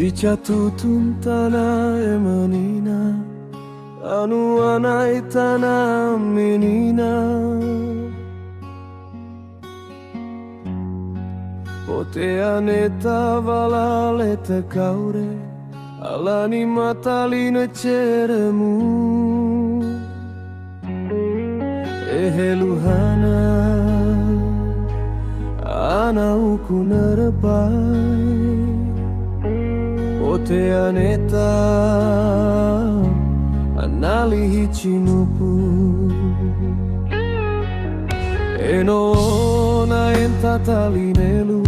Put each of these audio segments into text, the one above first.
Ichatutun tana emanina Anu anai tana menina Poteaneta valaleta kaure Alani matalina ceremu Eheluhana Ana ukunarapai Oteaneta analihi chinupu Enoona entatalinelu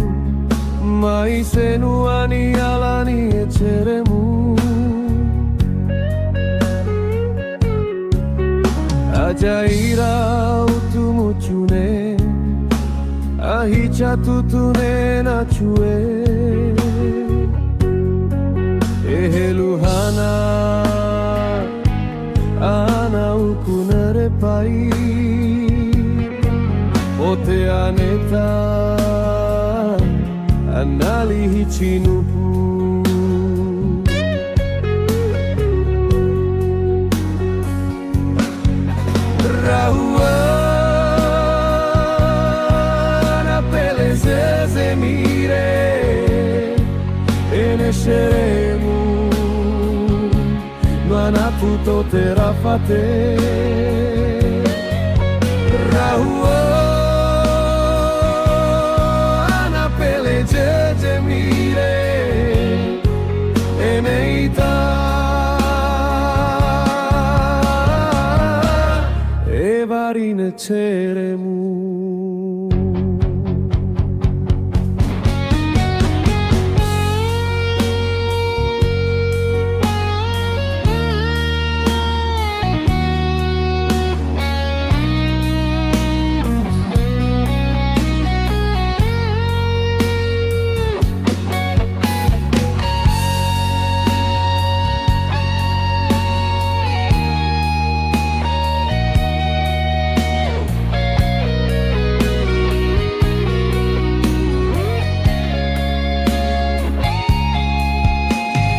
Maisenu ani alani eceremu Ajaira utumuchune Ahicha tutune nachue Eheluhana ana ukunarepai Oteaneta analihi chinupu Rahua na pelezeze mire Enesheremu Tuto terafate Rahua ana pele jeje mire Eneita Evarine ceremu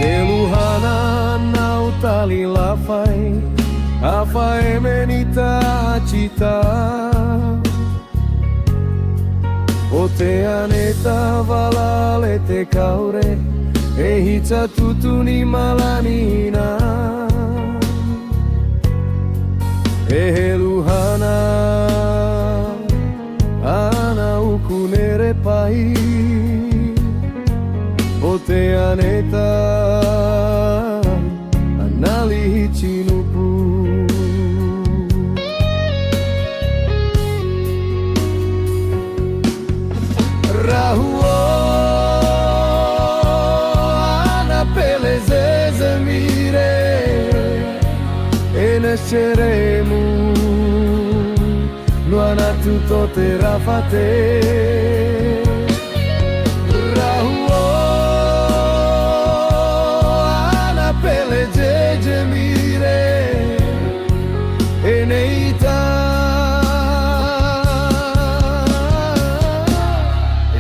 Eluhana nautali lafai Afa emenita cita Oteaneta valalete kaure Ehita tutuni malanina Eluhana ana ukunerepai Oteaneta analihi chinupu Rahua ana pelezeze mire Enesheremu Luana tuto terafate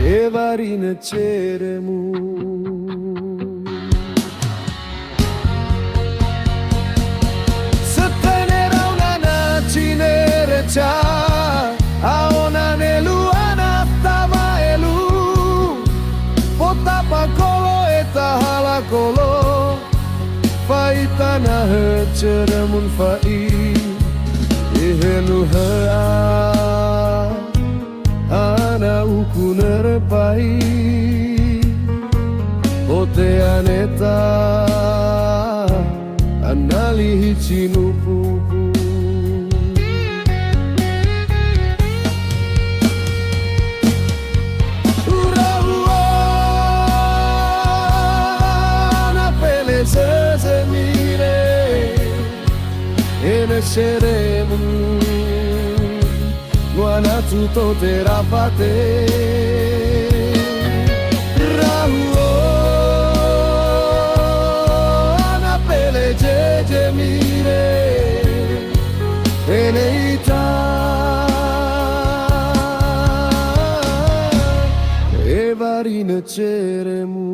Evarine ceremu Setenera una cinere cha Aona nelu anatava elu Potapa kolo eta hala kolo Faitana ceremun fai Ehenu haa Ana ukunerepai Oteaneta analihi chinupu Rahua na pelezeze mire Enesheremu Luana tuto terafate Rahua ana pele jeje mire Eneita Evarine ceremu